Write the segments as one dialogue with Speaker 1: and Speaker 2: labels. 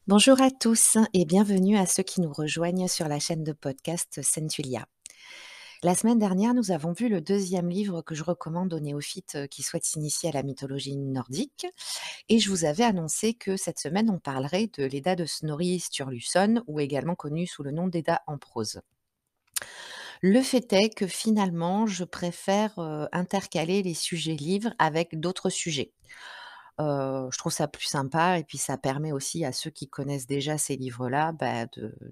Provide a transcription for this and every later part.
Speaker 1: Bonjour à tous et bienvenue à ceux qui nous rejoignent sur la chaîne de podcast Centulia. La semaine dernière, nous avons vu le deuxième livre que je recommande aux néophytes qui souhaitent s'initier à la mythologie nordique et je vous avais annoncé que cette semaine, on parlerait de l'Edda de Snorri Sturluson ou également connu sous le nom d'Edda en prose. Le fait est que finalement, je préfère intercaler les sujets livres avec d'autres sujets. Je trouve ça plus sympa et puis ça permet aussi à ceux qui connaissent déjà ces livres-là,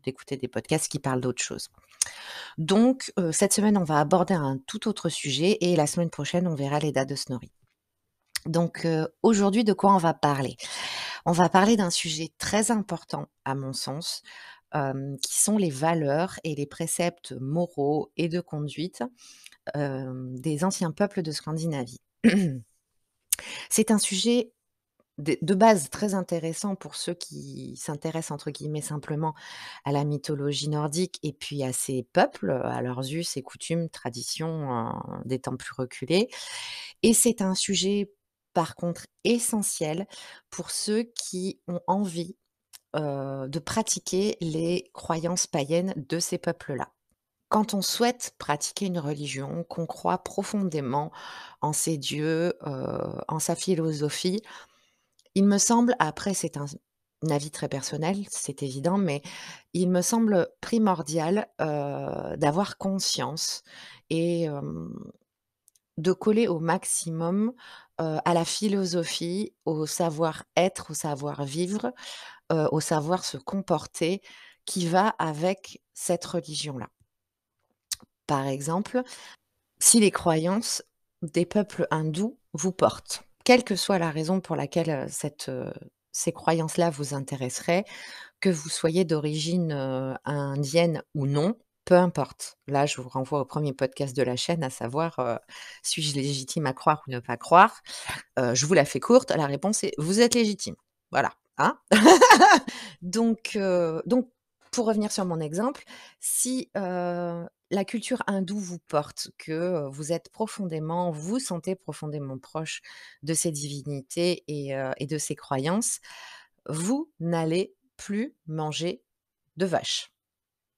Speaker 1: d'écouter des podcasts qui parlent d'autres choses. Donc, cette semaine, on va aborder un tout autre sujet et la semaine prochaine, on verra les dates de Snorri. Donc, aujourd'hui, de quoi on va parler? On va parler d'un sujet très important à mon sens, qui sont les valeurs et les préceptes moraux et de conduite, des anciens peuples de Scandinavie. C'est un sujet de base très intéressant pour ceux qui «s'intéressent» entre guillemets simplement à la mythologie nordique et puis à ces peuples, à leurs us et coutumes, traditions, des temps plus reculés et c'est un sujet par contre essentiel pour ceux qui ont envie, de pratiquer les croyances païennes de ces peuples-là. Quand on souhaite pratiquer une religion, qu'on croit profondément en ses dieux, en sa philosophie, il me semble, après c'est un avis très personnel, c'est évident, mais il me semble primordial, d'avoir conscience et de coller au maximum, à la philosophie, au savoir-être, au savoir-vivre, au savoir se comporter qui va avec cette religion-là. Par exemple, si les croyances des peuples hindous vous portent, quelle que soit la raison pour laquelle, ces croyances-là vous intéresseraient, que vous soyez d'origine, indienne ou non, peu importe. Là, je vous renvoie au premier podcast de la chaîne, à savoir, «Suis-je légitime à croire ou ne pas croire?» Je vous la fais courte, la réponse est: «Vous êtes légitime». Voilà, hein? Donc pour revenir sur mon exemple, si, la culture hindoue vous porte, que, vous êtes profondément vous sentez profondément proche de ces divinités et de ces croyances, vous n'allez plus manger de vache.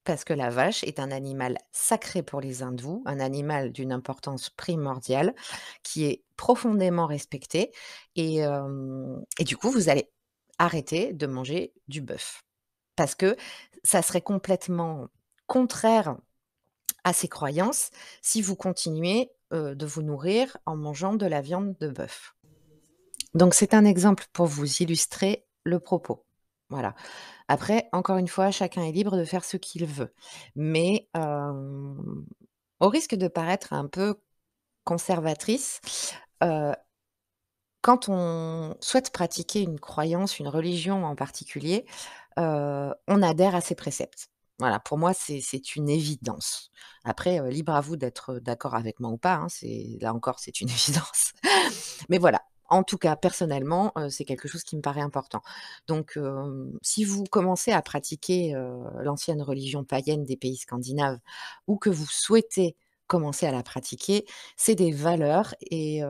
Speaker 1: Parce que la vache est un animal sacré pour les hindous, un animal d'une importance primordiale, qui est profondément respecté et du coup, vous allez arrêter de manger du bœuf. Parce que ça serait complètement contraire à ces croyances si vous continuez, de vous nourrir en mangeant de la viande de bœuf. Donc c'est un exemple pour vous illustrer le propos. Voilà. Après, encore une fois, chacun est libre de faire ce qu'il veut. Mais, au risque de paraître un peu conservatrice, heu, quand on souhaite pratiquer une croyance, une religion en particulier, on adhère à ses préceptes. Voilà, pour moi, c'est une évidence. Après, libre à vous d'être, d'accord avec moi ou pas, hein, c'est là encore, c'est une évidence. Mais voilà, en tout cas, personnellement, c'est quelque chose qui me paraît important. Donc, si vous commencez à pratiquer, l'ancienne religion païenne des pays scandinaves ou que vous souhaitez commencer à la pratiquer, c'est des valeurs et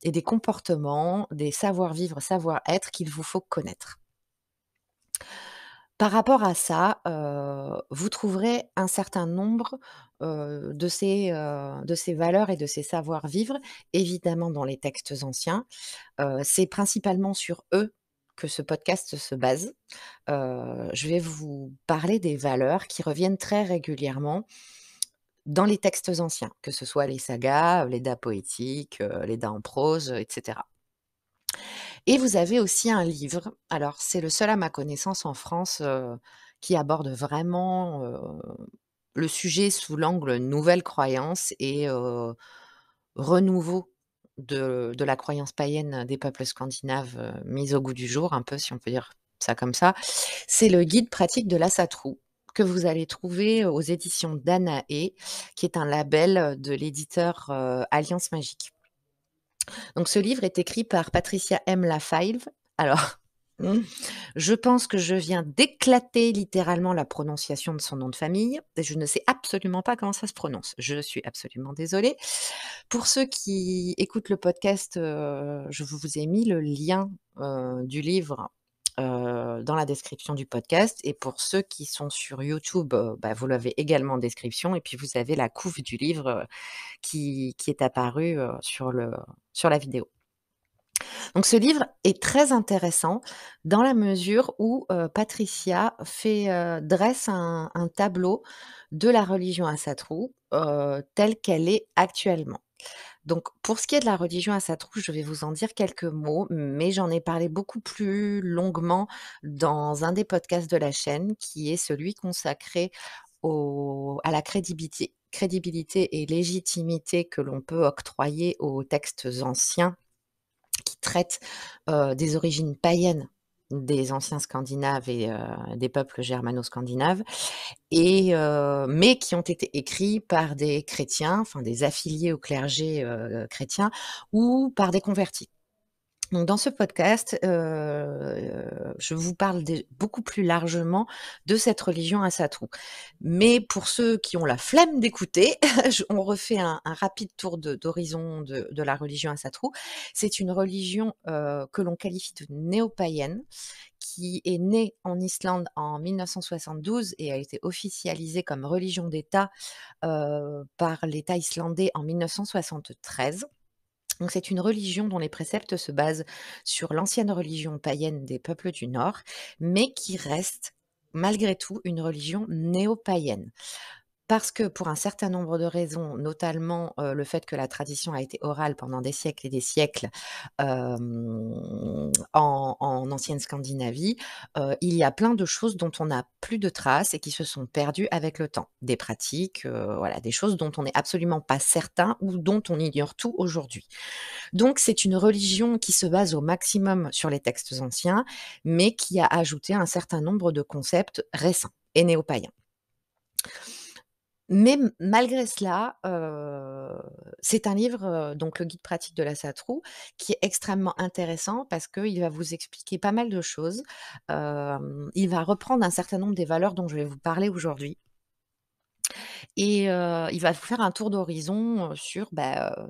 Speaker 1: des comportements, des savoir-vivre, savoir-être qu'il vous faut connaître. Par rapport à ça, vous trouverez un certain nombre, de ces valeurs et de ces savoir-vivre, évidemment dans les textes anciens. C'est principalement sur eux que ce podcast se base. Je vais vous parler des valeurs qui reviennent très régulièrement dans les textes anciens, que ce soit les sagas, les Eddas poétiques, les Eddas en prose, et cetera. Et vous avez aussi un livre, alors c'est le seul à ma connaissance en France, qui aborde vraiment, le sujet sous l'angle nouvelle croyance et renouveau de la croyance païenne des peuples scandinaves, mise au goût du jour, un peu, si on peut dire ça comme ça. C'est le guide pratique de l'Asatru que vous allez trouver aux éditions Danaë, qui est un label, de l'éditeur, Alliance Magique. Donc ce livre est écrit par Patricia M. Lafave. Alors, je pense que je viens d'éclater littéralement la prononciation de son nom de famille et je ne sais absolument pas comment ça se prononce. Je suis absolument désolée. Pour ceux qui écoutent le podcast, je vous ai mis le lien, du livre, dans la description du podcast et pour ceux qui sont sur YouTube, vous l'avez également en description et puis vous avez la couve du livre, qui est apparue, sur la vidéo. Donc ce livre est très intéressant dans la mesure où, Patricia dresse un tableau de la religion à Asatru, telle qu'elle est actuellement. Donc pour ce qui est de la religion à Asatru, je vais vous en dire quelques mots, mais j'en ai parlé beaucoup plus longuement dans un des podcasts de la chaîne, qui est celui consacré à la crédibilité et légitimité que l'on peut octroyer aux textes anciens qui traitent, des origines païennes des anciens Scandinaves et des peuples germano-scandinaves mais qui ont été écrits par des chrétiens, enfin des affiliés au clergé, chrétien ou par des convertis. Donc dans ce podcast, je vous parle beaucoup plus largement de cette religion Asatru. Mais pour ceux qui ont la flemme d'écouter, on refait un rapide tour d'horizon de la religion Asatru. C'est une religion, que l'on qualifie de néo-païenne, qui est née en Islande en 1972 et a été officialisée comme religion d'État, par l'État islandais en 1973. Donc c'est une religion dont les préceptes se basent sur l'ancienne religion païenne des peuples du Nord, mais qui reste malgré tout une religion néo-païenne. Parce que pour un certain nombre de raisons, notamment, le fait que la tradition a été orale pendant des siècles et des siècles, en ancienne Scandinavie, il y a plein de choses dont on n'a plus de traces et qui se sont perdues avec le temps. Des pratiques, voilà, des choses dont on n'est absolument pas certain ou dont on ignore tout aujourd'hui. Donc c'est une religion qui se base au maximum sur les textes anciens, mais qui a ajouté un certain nombre de concepts récents et néo-païens. Mais malgré cela, c'est un livre, donc le guide pratique de la Satrou, qui est extrêmement intéressant parce qu'il va vous expliquer pas mal de choses. Il va reprendre un certain nombre des valeurs dont je vais vous parler aujourd'hui et il va vous faire un tour d'horizon, sur,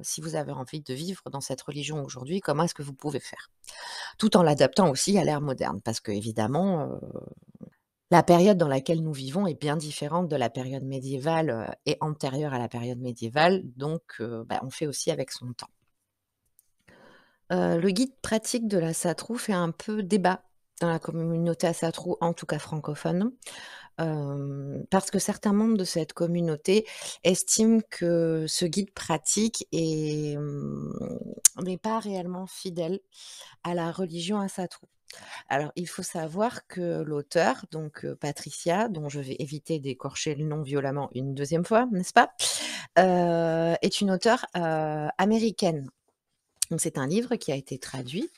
Speaker 1: si vous avez envie de vivre dans cette religion aujourd'hui, comment est-ce que vous pouvez faire? Tout en l'adaptant aussi à l'ère moderne parce qu'évidemment, la période dans laquelle nous vivons est bien différente de la période médiévale, et antérieure à la période médiévale, donc on fait aussi avec son temps. Le guide pratique de la Satrou fait un peu débat dans la communauté Asatru, en tout cas francophone, parce que certains membres de cette communauté estiment que ce guide pratique n'est pas réellement fidèle à la religion Asatru. Alors, il faut savoir que l'auteur, donc Patricia, dont je vais éviter d'écorcher le nom violemment une deuxième fois, n'est-ce pas? Est une auteure, américaine. Donc c'est un livre qui a été traduit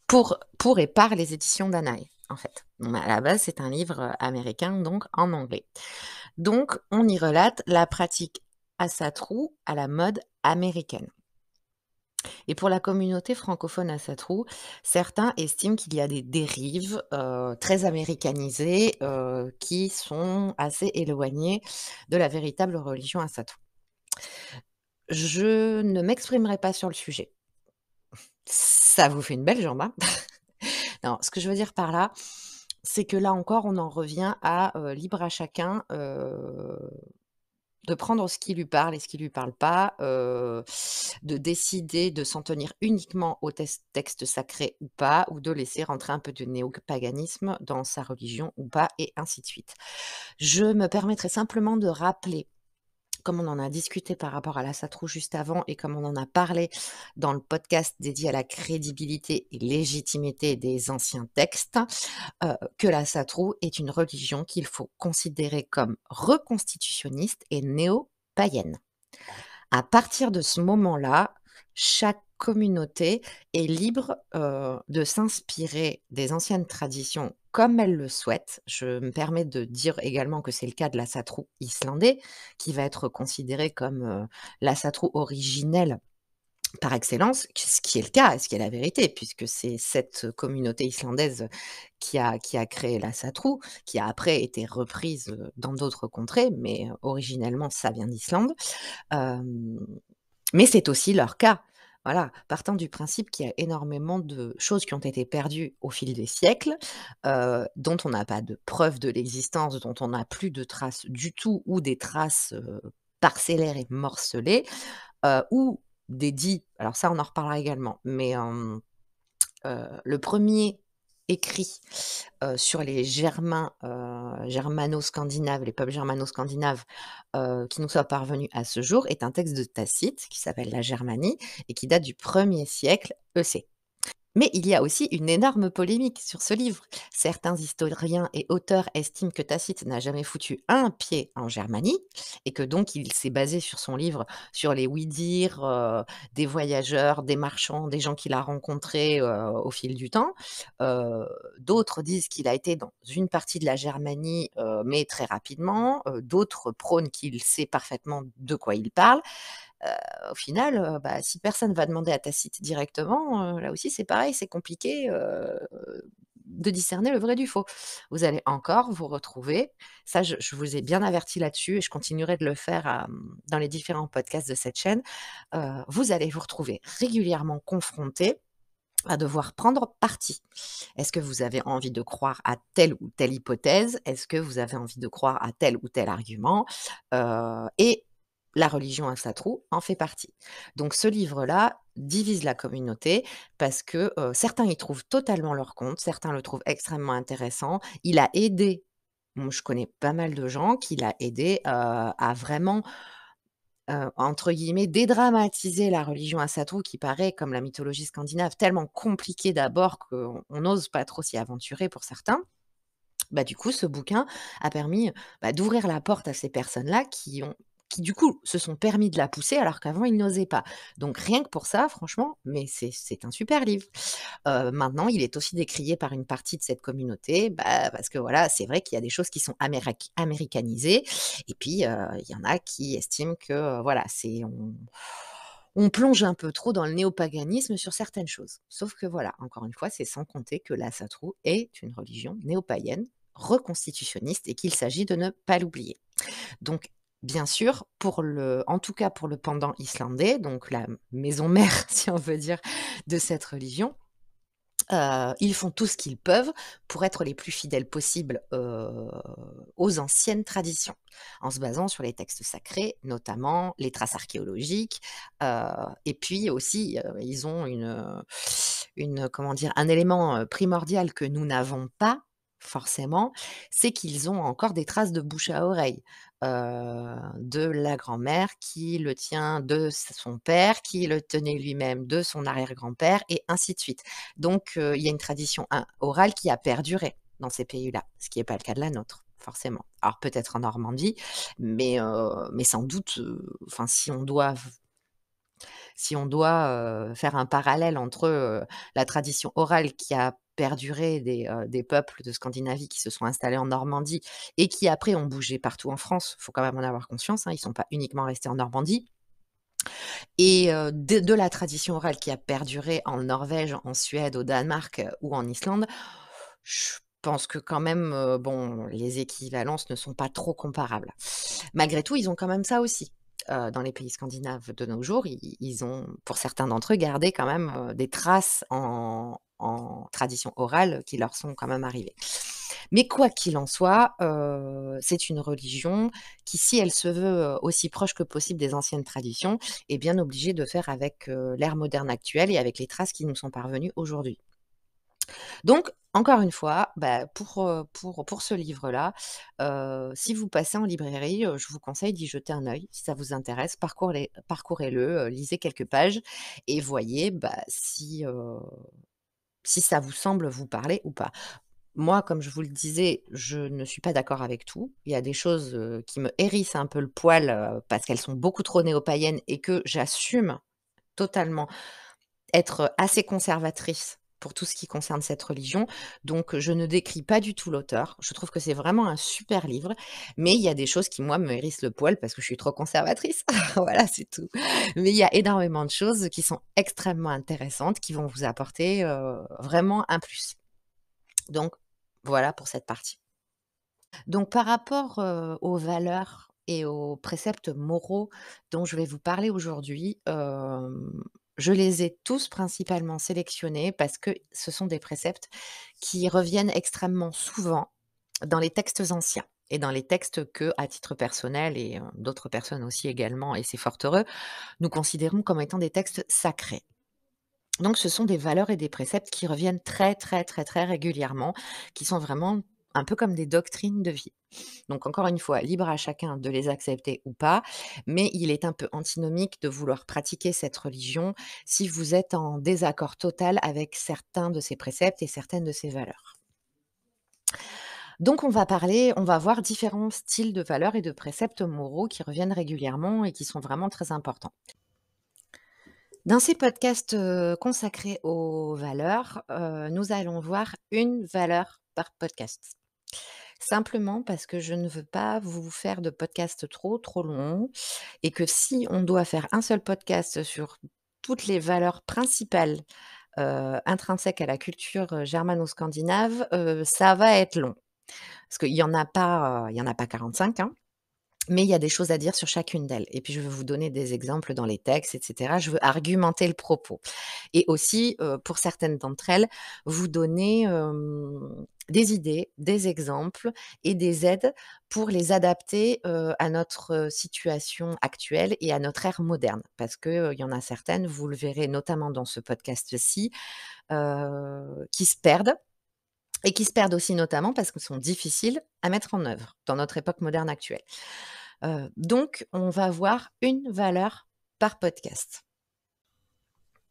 Speaker 1: pour et par les éditions Danaë, en fait. Donc à la base, c'est un livre, américain, donc en anglais. Donc on y relate la pratique Asatru à la mode américaine. Et pour la communauté francophone Asatru, certains estiment qu'il y a des dérives, très américanisées, qui sont assez éloignées de la véritable religion Asatru. Je ne m'exprimerai pas sur le sujet. Ça vous fait une belle jambe, hein? Non, ce que je veux dire par là, c'est que là encore, on en revient à, libre à chacun, de prendre ce qui lui parle et ce qui lui parle pas, de décider de s'en tenir uniquement aux textes sacrés ou pas, ou de laisser rentrer un peu de néopaganisme dans sa religion ou pas, et ainsi de suite. Je me permettrai simplement de rappeler, comme on en a discuté par rapport à la Satrou juste avant et comme on en a parlé dans le podcast dédié à la crédibilité et légitimité des anciens textes, que la Satrou est une religion qu'il faut considérer comme reconstitutionniste et néo-païenne. À partir de ce moment-là, chaque communauté est libre, de s'inspirer des anciennes traditions comme elle le souhaite. Je me permets de dire également que c'est le cas de l'Asatru islandais, qui va être considéré comme, l'Asatru originel par excellence, ce qui est le cas et ce qui est la vérité, puisque c'est cette communauté islandaise qui a créé l'Asatru, qui a après été reprise, dans d'autres contrées, mais originellement ça vient d'Islande. Hem, mais c'est aussi leur cas. Voilà, partant du principe qu'il y a énormément de choses qui ont été perdues au fil des siècles, dont on n'a pas de preuve de l'existence, dont on n'a plus de traces du tout ou des traces, parcellaires et morcelées, ou des dits alors ça, on en reparlera également, mais le premier écrit, sur les Germains, germano-scandinaves, les peuples germano-scandinaves, qui nous soit parvenu à ce jour est un texte de Tacite qui s'appelle la Germanie et qui date du 1er siècle EC. Mais il y a aussi une énorme polémique sur ce livre. Certains historiens et auteurs estiment que Tacite n'a jamais foutu un pied en Germanie et que donc il s'est basé sur son livre sur les oui-dire, des voyageurs, des marchands, des gens qu'il a rencontrés, au fil du temps. Heu, D'autres disent qu'il a été dans une partie de la Germanie, mais très rapidement. D'autres prônent qu'il sait parfaitement de quoi il parle. Au final, bah, si personne va demander à Tacite directement, là aussi c'est pareil, c'est compliqué, de discerner le vrai du faux. Vous allez encore vous retrouver ça je vous ai bien averti là-dessus et je continuerai de le faire dans les différents podcasts de cette chaîne. Vous allez vous retrouver régulièrement confrontés à devoir prendre parti. Est-ce que vous avez envie de croire à telle ou telle hypothèse? Est-ce que vous avez envie de croire à tel ou tel argument? Et la religion à sa trou en fait partie. Donc ce livre-là divise la communauté parce que, certains y trouvent totalement leur compte, certains le trouvent extrêmement intéressant. Il a aidé je connais pas mal de gens qu'il a aidé, à vraiment entre guillemets, «dédramatiser» la religion à Satoru qui paraît, comme la mythologie scandinave, tellement compliquée d'abord qu'on n'ose pas trop s'y aventurer pour certains. Bah, du coup, ce bouquin a permis, bah, d'ouvrir la porte à ces personnes-là qui du coup se sont permis de la pousser alors qu'avant ils n'osaient pas. Donc rien que pour ça, franchement, mais c'est un super livre. Maintenant, il est aussi décrié par une partie de cette communauté, bah, parce que voilà, c'est vrai qu'il y a des choses qui sont américanisées et puis, il y en a qui estiment que, voilà, c'est on plonge un peu trop dans le néopaganisme sur certaines choses. Sauf que voilà, encore une fois, c'est sans compter que la Satrou est une religion néo-païenne, reconstitutionniste et qu'il s'agit de ne pas l'oublier. Donc, bien sûr, en tout cas pour le pendant islandais, donc la maison mère, si on veut dire, de cette religion, ils font tout ce qu'ils peuvent pour être les plus fidèles possibles, aux anciennes traditions, en se basant sur les textes sacrés, notamment les traces archéologiques, heu et puis aussi, ils ont comment dire? Un élément, primordial que nous n'avons pas forcément, c'est qu'ils ont encore des traces de bouche à oreille, de la grand-mère qui le tient de son père, qui le tenait lui-même de son arrière-grand-père et ainsi de suite. Donc, il y a une tradition orale qui a perduré dans ces pays-là, ce qui est pas le cas de la nôtre, forcément. Alors peut-être en Normandie, mais sans doute, enfin si on doit, faire un parallèle entre, la tradition orale qui a perduré des peuples de Scandinavie qui se sont installés en Normandie et qui après ont bougé partout en France, il faut quand même en avoir conscience, hein, ils ne sont pas uniquement restés en Normandie et de la tradition orale qui a perduré en Norvège, en Suède, au Danemark, ou en Islande, je pense que quand même, bon, les équivalences ne sont pas trop comparables. Malgré tout, ils ont quand même ça aussi. Dans les pays scandinaves de nos jours, ils ont, pour certains d'entre eux, gardé quand même, des traces en tradition orale qui leur sont quand même arrivées. Mais quoi qu'il en soit, c'est une religion qui, si elle se veut, aussi proche que possible des anciennes traditions, est bien obligée de faire avec, l'ère moderne actuelle et avec les traces qui nous sont parvenues aujourd'hui. Donc, encore une fois, bah, pour ce livre-là, si vous passez en librairie, je vous conseille d'y jeter un œil si ça vous intéresse. Parcourez-le, lisez quelques pages et voyez, bah, si ça vous semble vous parler ou pas. Moi, comme je vous le disais, je ne suis pas d'accord avec tout. Il y a des choses, qui me hérissent un peu le poil, parce qu'elles sont beaucoup trop néo-païennes et que j'assume totalement être assez conservatrice pour tout ce qui concerne cette religion, donc je ne décris pas du tout l'auteur. Je trouve que c'est vraiment un super livre, mais il y a des choses qui, moi, me hérissent le poil parce que je suis trop conservatrice. Voilà, c'est tout. Mais il y a énormément de choses qui sont extrêmement intéressantes, qui vont vous apporter, vraiment un plus. Donc voilà pour cette partie. Donc par rapport, aux valeurs et aux préceptes moraux dont je vais vous parler aujourd'hui, Je les ai tous principalement sélectionnés parce que ce sont des préceptes qui reviennent extrêmement souvent dans les textes anciens et dans les textes que, à titre personnel et d'autres personnes aussi également, et c'est fort heureux, nous considérons comme étant des textes sacrés. Donc ce sont des valeurs et des préceptes qui reviennent très, très, très, très régulièrement, qui sont vraiment un peu comme des doctrines de vie. Donc encore une fois, libre à chacun de les accepter ou pas, mais il est un peu antinomique de vouloir pratiquer cette religion si vous êtes en désaccord total avec certains de ces préceptes et certaines de ces valeurs. Donc on va voir différents styles de valeurs et de préceptes moraux qui reviennent régulièrement et qui sont vraiment très importants. Dans ces podcasts, consacrés aux valeurs, nous allons voir une valeur par podcast. Simplement parce que je ne veux pas vous faire de podcast trop, trop longs et que si on doit faire un seul podcast sur toutes les valeurs principales, intrinsèques à la culture, germano-scandinave, ça va être long. Parce qu'il y en a pas 45, hein, mais il y a des choses à dire sur chacune d'elles et puis je vais vous donner des exemples dans les textes et cetera. Je veux argumenter le propos et aussi, pour certaines d'entre elles, vous donner, des idées, des exemples et des aides pour les adapter, à notre, situation actuelle et à notre ère moderne. Parce que, il y en a certaines, vous le verrez notamment dans ce podcast-ci, qui se perdent et qui se perdent aussi notamment parce qu'elles sont difficiles à mettre en œuvre dans notre époque moderne actuelle. Donc on va voir une valeur par podcast.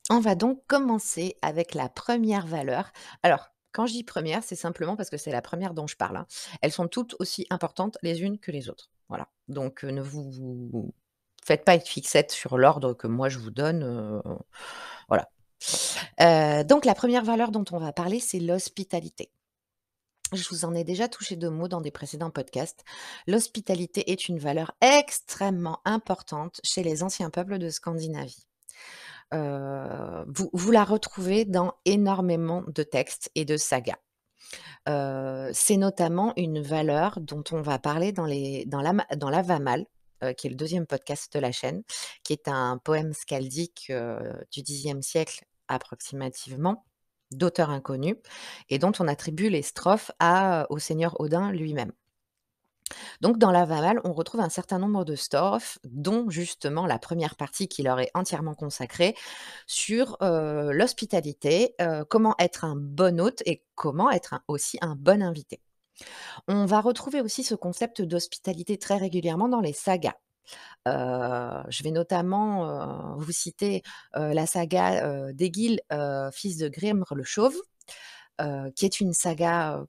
Speaker 1: On va donc commencer avec la première valeur. Alors, quand je dis première, c'est simplement parce que c'est la première dont je parle, hein. Elles sont toutes aussi importantes les unes que les autres. Voilà. Donc, ne vous faites pas une fixette sur l'ordre que moi je vous donne, voilà. Donc la première valeur dont on va parler, c'est l'hospitalité. Je vous en ai déjà touché 2 mots dans des précédents podcasts. L'hospitalité est une valeur extrêmement importante chez les anciens peuples de Scandinavie. Vous la retrouvez dans énormément de textes et de sagas. C'est notamment une valeur dont on va parler dans l'Avamal, qui est le deuxième podcast de la chaîne, qui est un poème skaldique, du Xe siècle approximativement, d'auteur inconnu et dont on attribue les strophes au seigneur Odin lui-même. Donc dans l'Avamal, on retrouve un certain nombre de strophes, dont justement la première partie qui leur est entièrement consacrée sur, l'hospitalité, comment être un bon hôte et comment être aussi un bon invité. On va retrouver aussi ce concept d'hospitalité très régulièrement dans les sagas. Je vais notamment, vous citer, la saga, d'Egil, fils de Grimr le Chauve, qui est une saga,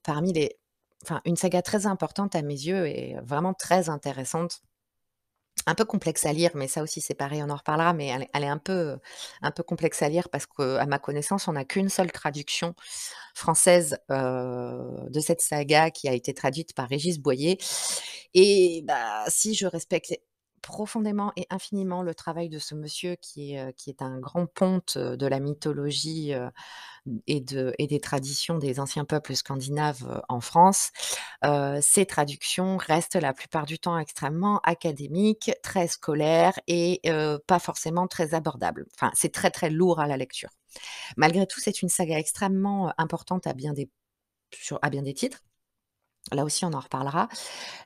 Speaker 1: une saga très importante à mes yeux et vraiment très intéressante. Un peu complexe à lire, mais ça aussi c'est pareil, on en reparlera, mais elle est un peu complexe à lire parce qu'à ma connaissance, on n'a qu'une seule traduction française, de cette saga qui a été traduite par Régis Boyer et bah, si je respecte profondément et infiniment le travail de ce monsieur qui est un grand ponte, de la mythologie, et des traditions des anciens peuples scandinaves, en France. Ces traductions restent la plupart du temps extrêmement académiques, très scolaires et pas forcément très abordables. Enfin, c'est très, très lourd à la lecture. Malgré tout, c'est une saga extrêmement, importante à bien des titres. Là aussi, on en reparlera.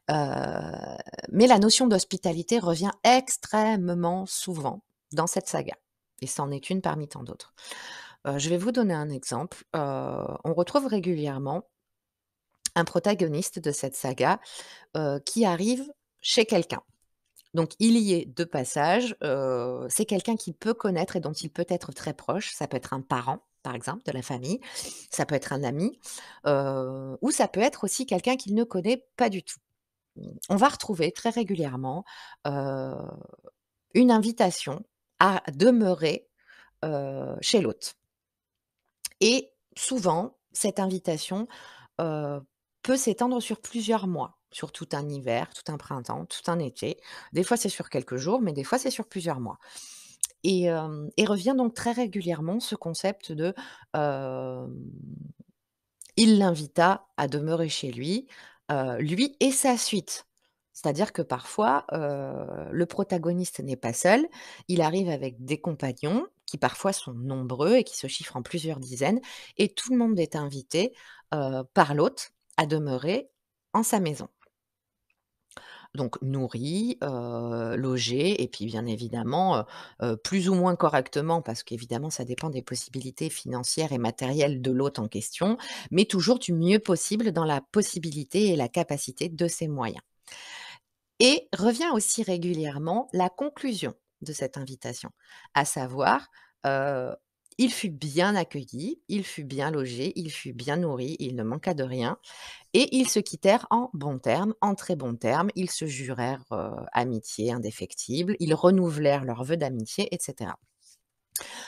Speaker 1: Mais la notion d'hospitalité revient extrêmement souvent dans cette saga et c'en est une parmi tant d'autres. Je vais vous donner un exemple. On retrouve régulièrement un protagoniste de cette saga, qui arrive chez quelqu'un. Donc il y est de passage, c'est quelqu'un qu'il peut connaître et dont il peut être très proche. Ça peut être un parent, par exemple, de la famille, ça peut être un ami, ou ça peut être aussi quelqu'un qu'il ne connaît pas du tout. On va retrouver très régulièrement, heu, une invitation à demeurer, chez l'hôte. Et souvent, cette invitation, heu, peut s'étendre sur plusieurs mois, sur tout un hiver, tout un printemps, tout un été. Des fois, c'est sur quelques jours, mais des fois, c'est sur plusieurs mois. Et revient donc très régulièrement ce concept de, hem, il l'invita à demeurer chez lui, lui et sa suite. C'est-à-dire que parfois, le protagoniste n'est pas seul, il arrive avec des compagnons qui parfois sont nombreux et qui se chiffrent en plusieurs dizaines, et tout le monde est invité, par l'hôte à demeurer en sa maison. Donc nourri, logé et puis bien évidemment, plus ou moins correctement parce qu'évidemment ça dépend des possibilités financières et matérielles de l'hôte en question, mais toujours du mieux possible dans la possibilité et la capacité de ses moyens. Et revient aussi régulièrement la conclusion de cette invitation, à savoir, heu, il fut bien accueilli, il fut bien logé, il fut bien nourri, il ne manqua de rien et ils se quittèrent en bons termes, en très bons termes. Ils se jurèrent, amitié indéfectible, ils renouvelèrent leurs vœux d'amitié et cetera.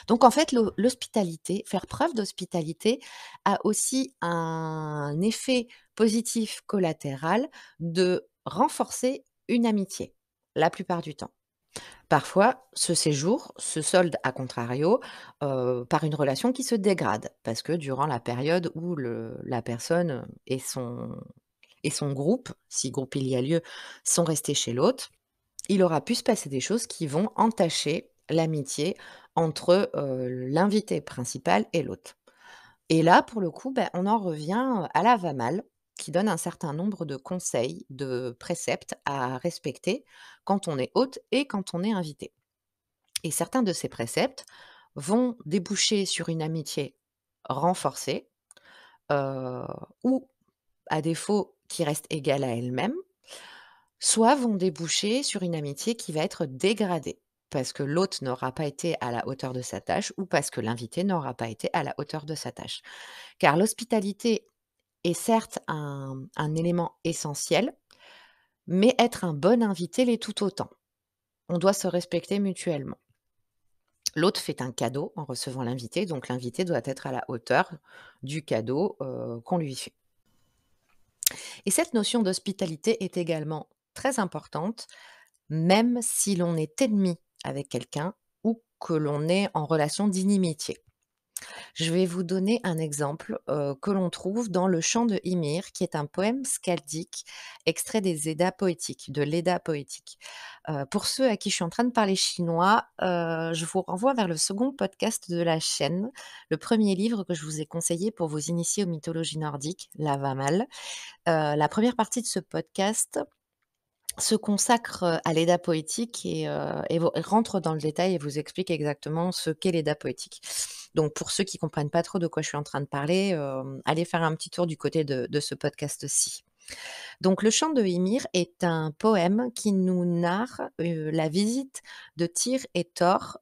Speaker 1: Donc en fait, l'hospitalité, faire preuve d'hospitalité a aussi un effet positif collatéral de renforcer une amitié, la plupart du temps. Parfois, ce séjour se solde à contrario, par une relation qui se dégrade parce que durant la période où la personne et son groupe, si groupe il y a lieu, sont restés chez l'hôte, il aura pu se passer des choses qui vont entacher l'amitié entre, l'invité principal et l'hôte. Et là, pour le coup, on en revient à la VAMAL, qui donne un certain nombre de conseils, de préceptes à respecter quand on est hôte et quand on est invité. Et certains de ces préceptes vont déboucher sur une amitié renforcée, heu, ou à défaut qui reste égale à elle-même, soit vont déboucher sur une amitié qui va être dégradée, parce que l'hôte n'aura pas été à la hauteur de sa tâche ou parce que l'invité n'aura pas été à la hauteur de sa tâche. Car l'hospitalité est certes un élément essentiel, mais être un bon invité l'est tout autant. On doit se respecter mutuellement. L'hôte fait un cadeau en recevant l'invité, donc l'invité doit être à la hauteur du cadeau, qu'on lui fait. Et cette notion d'hospitalité est également très importante, même si l'on est ennemi avec quelqu'un ou que l'on est en relation d'inimitié. Je vais vous donner un exemple, que l'on trouve dans le chant de Ymir, qui est un poème skaldique extrait des Eddas poétiques, de l'Edda poétique. Pour ceux à qui je suis en train de parler chinois, je vous renvoie vers le second podcast de la chaîne, le premier livre que je vous ai conseillé pour vous initier aux mythologies nordiques, l'Avamal. La première partie de ce podcast se consacre, à l'Edda poétique et rentre dans le détail et vous explique exactement ce qu'est l'Edda poétique. Donc pour ceux qui comprennent pas trop de quoi je suis en train de parler, allez faire un petit tour du côté de ce podcast-ci. Donc le chant de Ymir est un poème qui nous narre, la visite de Tyr et Thor,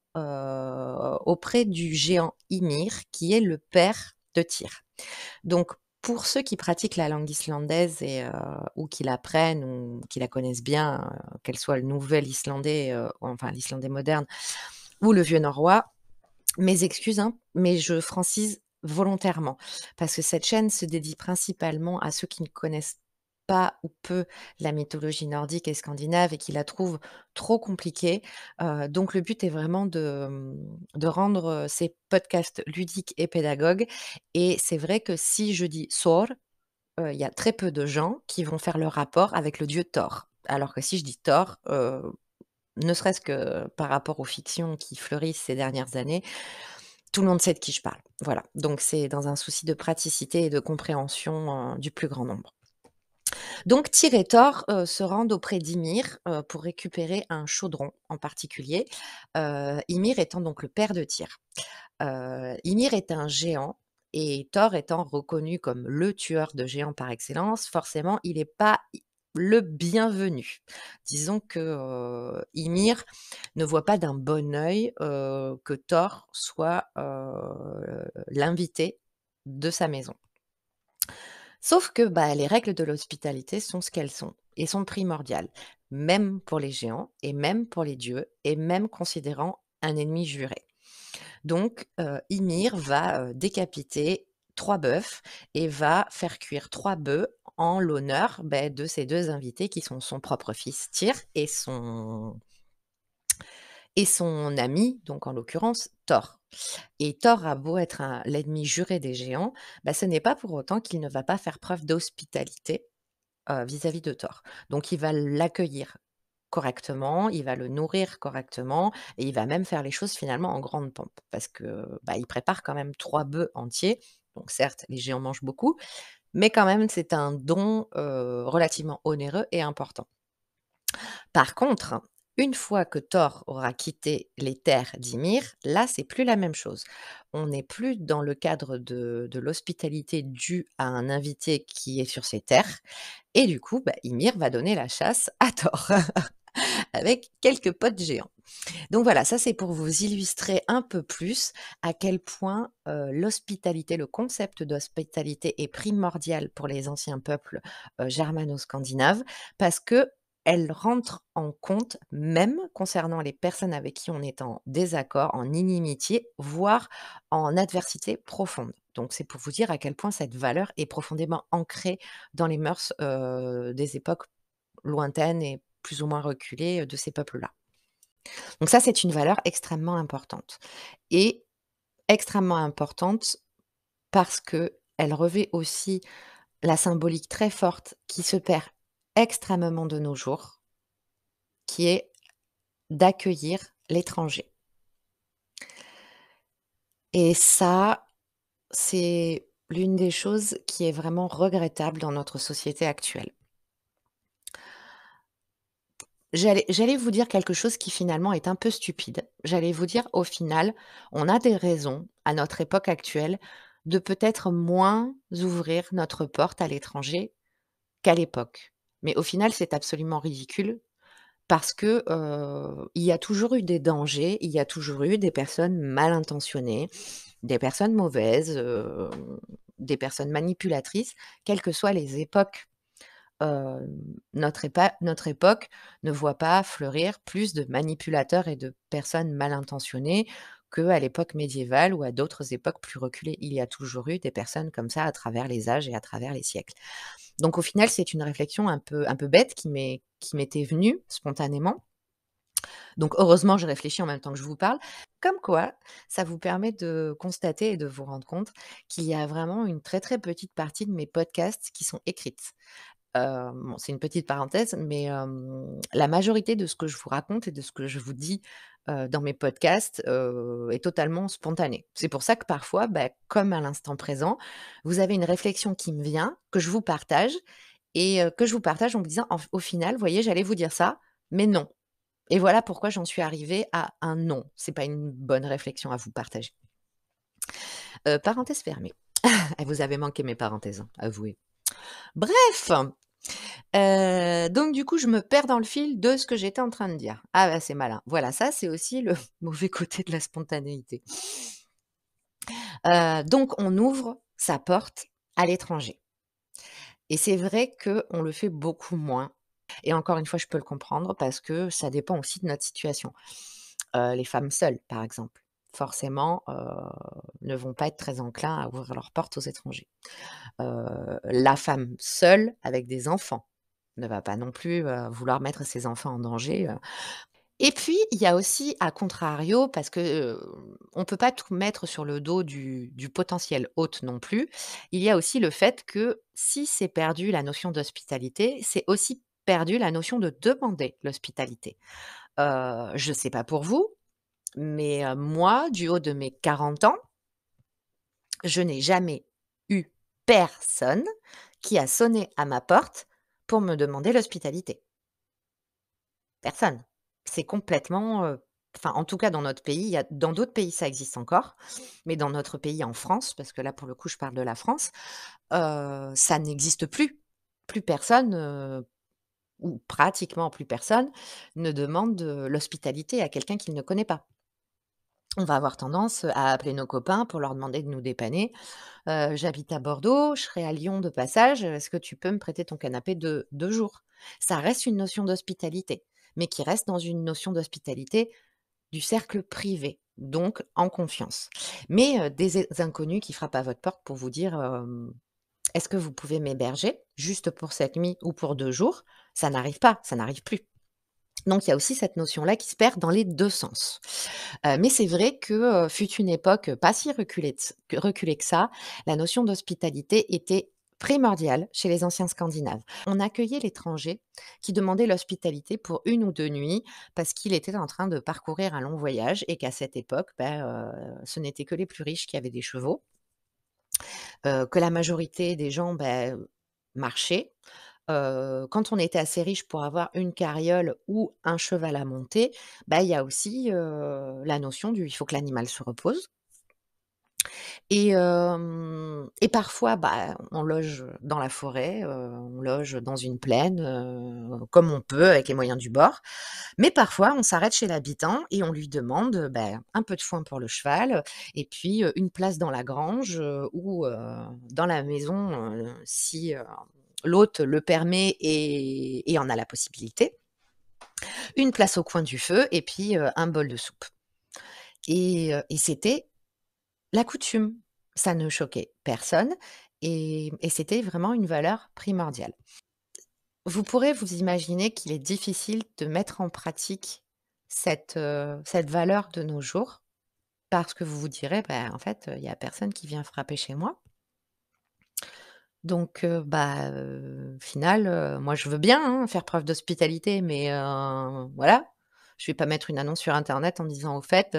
Speaker 1: auprès du géant Ymir, qui est le père de Tyr. Donc, pour ceux qui pratiquent la langue islandaise ou qui l'apprennent ou qui la connaissent bien, qu'elle soit le nouvel islandais, enfin l'islandais moderne ou le vieux norrois, mes excuses, hein, mais je francise volontairement parce que cette chaîne se dédie principalement à ceux qui ne connaissent pas ou peu la mythologie nordique et scandinave et qui la trouvent trop compliquée. Donc le but est vraiment de rendre, ces podcasts ludiques et pédagogues et c'est vrai que si je dis «Thor», il y a très peu de gens qui vont faire le rapport avec le dieu Thor. Alors que si je dis Thor, ne serait-ce que par rapport aux fictions qui fleurissent ces dernières années, tout le monde sait de qui je parle. Voilà, donc c'est dans un souci de praticité et de compréhension, du plus grand nombre. Donc Tyr et Thor, se rendent auprès d'Ymir, pour récupérer un chaudron en particulier, Ymir étant donc le père de Tyr. Ymir est un géant et Thor étant reconnu comme le tueur de géants par excellence, forcément il n'est pas le bienvenu. Disons que, Ymir ne voit pas d'un bon œil, que Thor soit, l'invité de sa maison. Sauf que, les règles de l'hospitalité sont ce qu'elles sont et sont primordiales, même pour les géants et même pour les dieux et même considérant un ennemi juré. Donc, Ymir va, décapiter 3 bœufs et va faire cuire 3 bœufs en l'honneur, de ses 2 invités qui sont son propre fils Tyr et son ami, donc en l'occurrence Thor. Et Thor a beau être l'ennemi juré des géants, ce n'est pas pour autant qu'il ne va pas faire preuve d'hospitalité, vis-à-vis de Thor. Donc il va l'accueillir correctement, il va le nourrir correctement et il va même faire les choses finalement en grande pompe parce que, bah, il prépare quand même 3 bœufs entiers. Donc certes, les géants mangent beaucoup, mais quand même c'est un don, relativement onéreux et important. Par contre, une fois que Thor aura quitté les terres d'Ymir, là, c'est plus la même chose. On n'est plus dans le cadre de l'hospitalité due à un invité qui est sur ces terres et du coup, bah, Ymir va donner la chasse à Thor avec quelques potes géants. Donc voilà, ça c'est pour vous illustrer un peu plus à quel point, l'hospitalité, le concept d'hospitalité est primordial pour les anciens peuples, germano-scandinaves parce qu'elle rentre en compte même concernant les personnes avec qui on est en désaccord, en inimitié, voire en adversité profonde. Donc c'est pour vous dire à quel point cette valeur est profondément ancrée dans les mœurs, des époques lointaines et plus ou moins reculées, de ces peuples-là. Donc ça, c'est une valeur extrêmement importante et extrêmement importante parce qu'elle revêt aussi la symbolique très forte qui se perd extrêmement de nos jours, qui est d'accueillir l'étranger et ça, c'est l'une des choses qui est vraiment regrettable dans notre société actuelle. J'allais vous dire quelque chose qui finalement est un peu stupide. J'allais vous dire au final, on a des raisons à notre époque actuelle de peut-être moins ouvrir notre porte à l'étranger qu'à l'époque. Mais au final, c'est absolument ridicule parce que, il y a toujours eu des dangers, il y a toujours eu des personnes mal intentionnées, des personnes mauvaises, des personnes manipulatrices, quelles que soient les époques. Notre époque ne voit pas fleurir plus de manipulateurs et de personnes mal intentionnées qu'à l'époque médiévale ou à d'autres époques plus reculées. Il y a toujours eu des personnes comme ça à travers les âges et à travers les siècles. Donc au final, c'est une réflexion un peu bête qui m'était venue spontanément. Donc heureusement, je réfléchis en même temps que je vous parle. Comme quoi, ça vous permet de constater et de vous rendre compte qu'il y a vraiment une très, très petite partie de mes podcasts qui sont écrites. Bon, c'est une petite parenthèse, mais la majorité de ce que je vous raconte et de ce que je vous dis, dans mes podcasts, est totalement spontané. C'est pour ça que parfois, bah, comme à l'instant présent, vous avez une réflexion qui me vient, que je vous partage et que je vous partage en me disant: «Au final, vous voyez, j'allais vous dire ça, mais non et voilà pourquoi j'en suis arrivée à un non». C'est pas une bonne réflexion à vous partager. Parenthèse fermée. Vous avez manqué mes parenthèses, hein, avouez. Bref! Donc du coup, je me perds dans le fil de ce que j'étais en train de dire. Ah bah, c'est malin. Voilà, ça, c'est aussi le mauvais côté de la spontanéité. Donc on ouvre sa porte à l'étranger et c'est vrai qu'on le fait beaucoup moins et encore une fois, je peux le comprendre parce que ça dépend aussi de notre situation. Les femmes seules, par exemple, forcément, ne vont pas être très enclins à ouvrir leurs portes aux étrangers. La femme seule avec des enfants ne va pas non plus, vouloir mettre ses enfants en danger. Et puis il y a aussi à contrario parce que, on peut pas tout mettre sur le dos du potentiel hôte non plus. Il y a aussi le fait que si c'est perdu la notion d'hospitalité, c'est aussi perdu la notion de demander l'hospitalité. Je sais pas pour vous, mais, moi, du haut de mes 40 ans, je n'ai jamais eu personne qui a sonné à ma porte pour me demander l'hospitalité. Personne. C'est complètement, enfin, en tout cas dans notre pays, il y a dans d'autres pays ça existe encore, mais dans notre pays, en France, parce que là, pour le coup, je parle de la France, ça n'existe plus. Plus personne, ou pratiquement plus personne ne demande de l'hospitalité à quelqu'un qu'il ne connaît pas. On va avoir tendance à appeler nos copains pour leur demander de nous dépanner. «J'habite à Bordeaux, je serai à Lyon de passage, est-ce que tu peux me prêter ton canapé de 2 jours?» Ça reste une notion d'hospitalité, mais qui reste dans une notion d'hospitalité du cercle privé, donc en confiance. Mais des inconnus qui frappent à votre porte pour vous dire, «Est-ce que vous pouvez m'héberger juste pour cette nuit ou pour 2 jours?» Ça n'arrive pas, ça n'arrive plus. Donc il y a aussi cette notion-là qui se perd dans les 2 sens. Mais c'est vrai que, fut une époque, pas si reculée que ça, la notion d'hospitalité était Primordial chez les anciens Scandinaves. On accueillait l'étranger qui demandait l'hospitalité pour 1 ou 2 nuits parce qu'il était en train de parcourir un long voyage et qu'à cette époque, ce n'étaient que les plus riches qui avaient des chevaux, que la majorité des gens, marchaient. Quand on était assez riche pour avoir une carriole ou un cheval à monter, il y a aussi, la notion du il faut que l'animal se repose. Et parfois, on loge dans la forêt, on loge dans une plaine, comme on peut avec les moyens du bord. Mais parfois, on s'arrête chez l'habitant et on lui demande, un peu de foin pour le cheval, et puis, une place dans la grange, ou, dans la maison, si, l'hôte le permet et en a la possibilité. Une place au coin du feu et puis, un bol de soupe. Et c'était la coutume, ça ne choquait personne et c'était vraiment une valeur primordiale. Vous pourrez vous imaginer qu'il est difficile de mettre en pratique cette valeur de nos jours parce que vous vous direz: «En fait, il y a personne qui vient frapper chez moi». Donc au final, moi je veux bien, hein, faire preuve d'hospitalité, mais voilà. Je vais pas mettre une annonce sur internet en disant: «Au fait,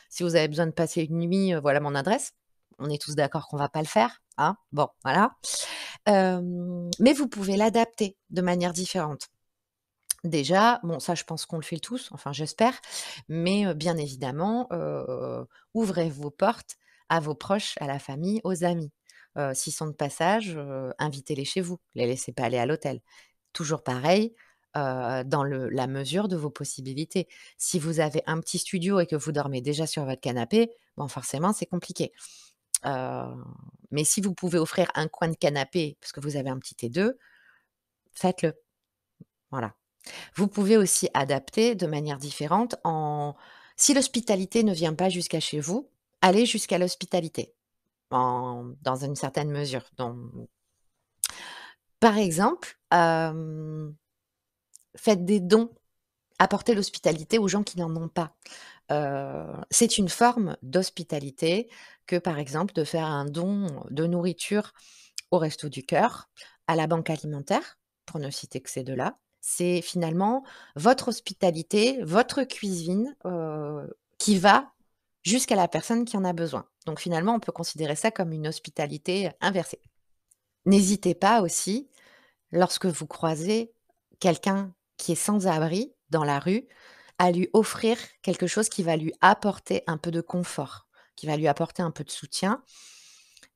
Speaker 1: si vous avez besoin de passer une nuit, voilà mon adresse». On est tous d'accord qu'on va pas le faire, hein? Bon, voilà. Mais vous pouvez l'adapter de manière différente. Déjà, bon ça je pense qu'on le fait tous, enfin j'espère, mais bien évidemment, ouvrez vos portes à vos proches, à la famille, aux amis. S'ils sont de passage, invitez-les chez vous, les laissez pas aller à l'hôtel. Toujours pareil, dans la mesure de vos possibilités. Si vous avez un petit studio et que vous dormez déjà sur votre canapé, bon forcément c'est compliqué. Heu, mais si vous pouvez offrir un coin de canapé parce que vous avez un petit T2, faites-le, voilà. Vous pouvez aussi adapter de manière différente en si l'hospitalité ne vient pas jusqu'à chez vous, allez jusqu'à l'hospitalité, dans une certaine mesure. Par exemple, faites des dons, apportez l'hospitalité aux gens qui n'en ont pas. C'est une forme d'hospitalité que, par exemple, de faire un don de nourriture aux Restos du Cœur, à la banque alimentaire, pour ne citer que ces 2 là. C'est finalement votre hospitalité, votre cuisine, qui va jusqu'à la personne qui en a besoin. Donc finalement, on peut considérer ça comme une hospitalité inversée. N'hésitez pas aussi, lorsque vous croisez quelqu'un qui est sans abri dans la rue, à lui offrir quelque chose qui va lui apporter un peu de confort, qui va lui apporter un peu de soutien,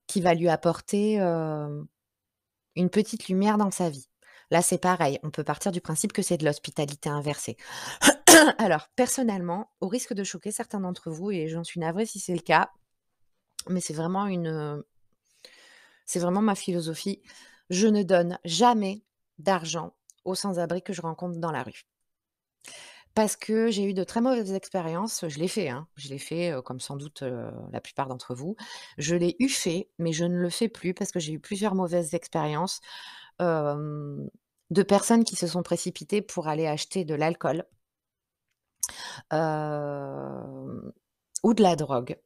Speaker 1: qui va lui apporter, une petite lumière dans sa vie. Là, c'est pareil, on peut partir du principe que c'est de l'hospitalité inversée. Alors, personnellement, au risque de choquer certains d'entre vous et j'en suis navrée si c'est le cas, mais c'est vraiment ma philosophie. Je ne donne jamais d'argent aux sans-abri que je rencontre dans la rue. Parce que j'ai eu de très mauvaises expériences, je l'ai fait, hein, je l'ai fait, comme sans doute, la plupart d'entre vous. Je l'ai eu fait, mais je ne le fais plus parce que j'ai eu plusieurs mauvaises expériences, hem, de personnes qui se sont précipitées pour aller acheter de l'alcool, hem, ou de la drogue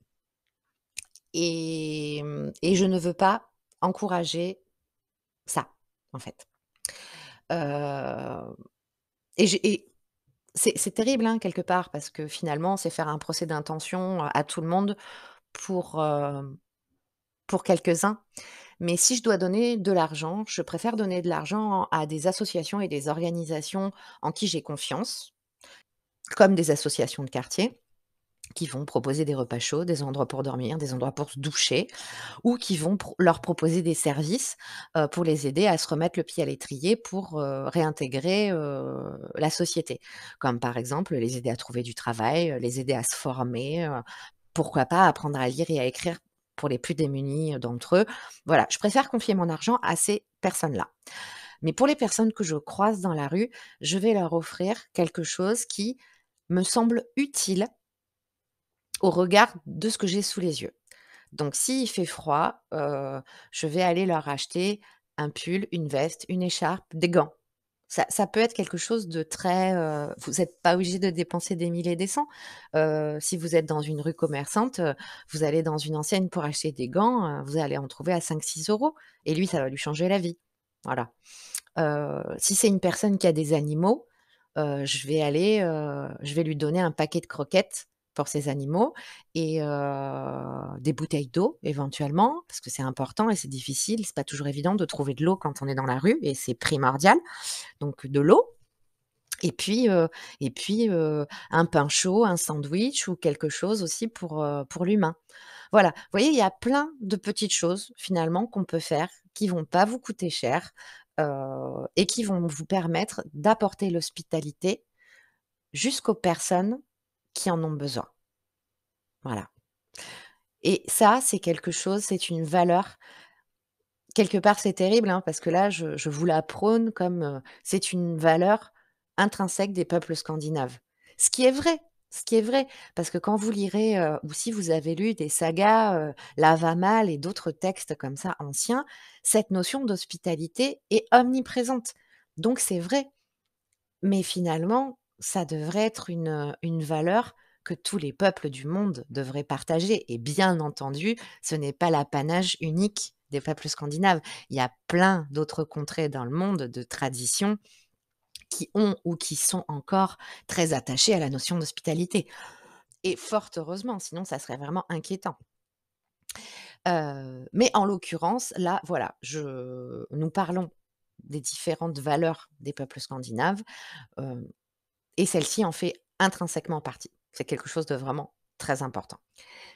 Speaker 1: et je ne veux pas encourager ça, en fait. Heu et c'est terrible, hein, quelque part, parce que finalement, c'est faire un procès d'intention, à tout le monde pour, pour quelques-uns. Mais si je dois donner de l'argent, je préfère donner de l'argent à des associations et des organisations en qui j'ai confiance, comme des associations de quartier qui vont proposer des repas chauds, des endroits pour dormir, des endroits pour se doucher ou qui vont leur proposer des services, pour les aider à se remettre le pied à l'étrier pour, réintégrer, la société. Comme par exemple, les aider à trouver du travail, les aider à se former, pourquoi pas apprendre à lire et à écrire pour les plus démunis, d'entre eux. Voilà, je préfère confier mon argent à ces personnes-là. Mais pour les personnes que je croise dans la rue, je vais leur offrir quelque chose qui me semble utile au regard de ce que j'ai sous les yeux. Donc s'il fait froid, je vais aller leur acheter un pull, une veste, une écharpe, des gants. Ça peut être quelque chose de très, vous êtes pas obligé de dépenser des milliers et des cents. Si vous êtes dans une rue commerçante, vous allez dans une enseigne pour acheter des gants, vous allez en trouver à 5-6 € et lui, ça va lui changer la vie. Voilà. Si c'est une personne qui a des animaux, je vais lui donner un paquet de croquettes pour ses animaux et des bouteilles d'eau éventuellement, parce que c'est important et c'est difficile. C'est pas toujours évident de trouver de l'eau quand on est dans la rue et c'est primordial. Donc de l'eau et puis, un pain chaud, un sandwich ou quelque chose aussi pour l'humain. Voilà, vous voyez, il y a plein de petites choses finalement qu'on peut faire, qui vont pas vous coûter cher, et qui vont vous permettre d'apporter l'hospitalité jusqu'aux personnes qui en ont besoin. Voilà et ça, c'est quelque chose, c'est une valeur. Quelque part, c'est terrible, hein, parce que là, je vous la prône comme, c'est une valeur intrinsèque des peuples scandinaves. Ce qui est vrai, ce qui est vrai, parce que quand vous lirez, ou si vous avez lu des sagas, Lavamal et d'autres textes comme ça anciens, cette notion d'hospitalité est omniprésente. Donc c'est vrai, mais finalement, ça devrait être une valeur que tous les peuples du monde devraient partager et bien entendu, ce n'est pas l'apanage unique des peuples scandinaves. Il y a plein d'autres contrées dans le monde de traditions qui ont ou qui sont encore très attachées à la notion d'hospitalité et fort heureusement, sinon ça serait vraiment inquiétant. Mais en l'occurrence, là, voilà, je nous parlons des différentes valeurs des peuples scandinaves, hem et celle-ci en fait intrinsèquement partie. C'est quelque chose de vraiment très important.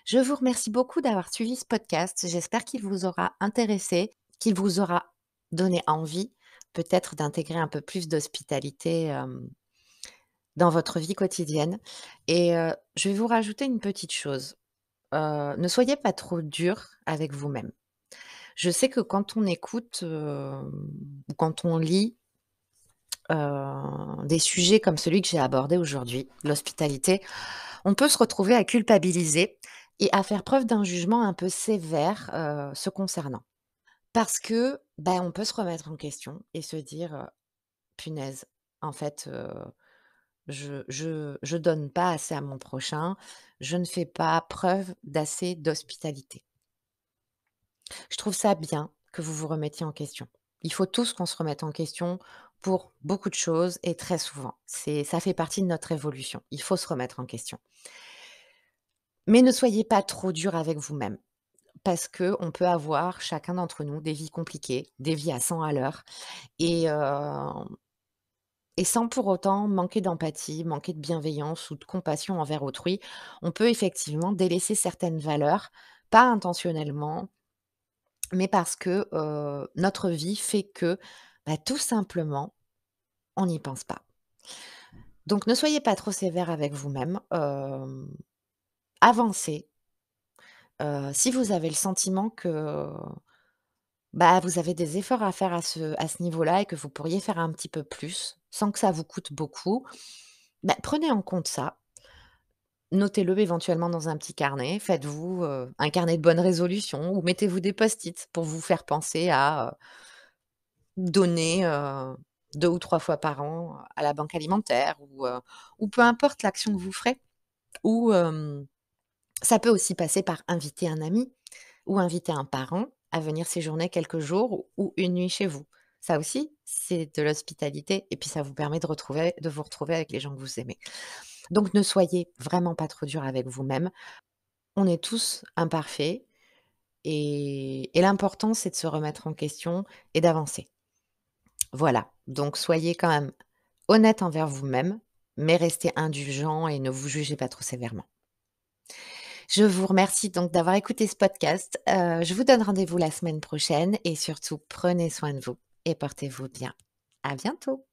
Speaker 1: Je vous remercie beaucoup d'avoir suivi ce podcast. J'espère qu'il vous aura intéressé, qu'il vous aura donné envie peut-être d'intégrer un peu plus d'hospitalité, dans votre vie quotidienne et je vais vous rajouter une petite chose, ne soyez pas trop dur avec vous-même. Je sais que quand on écoute, ou quand on lit, des sujets comme celui que j'ai abordé aujourd'hui, l'hospitalité, on peut se retrouver à culpabiliser et à faire preuve d'un jugement un peu sévère, se concernant. Parce que, bah, on peut se remettre en question et se dire, «Punaise, en fait, je donne pas assez à mon prochain, je ne fais pas preuve d'assez d'hospitalité». Je trouve ça bien que vous vous remettiez en question. Il faut tous qu'on se remette en question pour beaucoup de choses et très souvent. Ça fait partie de notre évolution. Il faut se remettre en question. Mais ne soyez pas trop dur avec vous-même parce que on peut avoir, chacun d'entre nous, des vies compliquées, des vies à 100 à l'heure et sans pour autant manquer d'empathie, manquer de bienveillance ou de compassion envers autrui. On peut effectivement délaisser certaines valeurs, pas intentionnellement, mais parce que, notre vie fait que, bah, tout simplement, on n'y pense pas. Donc ne soyez pas trop sévère avec vous-même, avancez. Si vous avez le sentiment que, bah, vous avez des efforts à faire à ce niveau-là et que vous pourriez faire un petit peu plus, sans que ça vous coûte beaucoup, bah, prenez en compte ça. Notez-le éventuellement dans un petit carnet. Faites-vous, un carnet de bonnes résolutions ou mettez-vous des post-it pour vous faire penser à, donner, 2 ou 3 fois par an à la banque alimentaire ou peu importe l'action que vous ferez. Ou, ça peut aussi passer par inviter un ami ou inviter un parent à venir séjourner quelques jours ou une nuit chez vous. Ça aussi, c'est de l'hospitalité et puis ça vous permet de vous retrouver avec les gens que vous aimez. Donc ne soyez vraiment pas trop dur avec vous-même. On est tous imparfaits et l'important, c'est de se remettre en question et d'avancer. Voilà, donc soyez quand même honnête envers vous-même, mais restez indulgent et ne vous jugez pas trop sévèrement. Je vous remercie donc d'avoir écouté ce podcast. Je vous donne rendez-vous la semaine prochaine et surtout prenez soin de vous et portez-vous bien. À bientôt.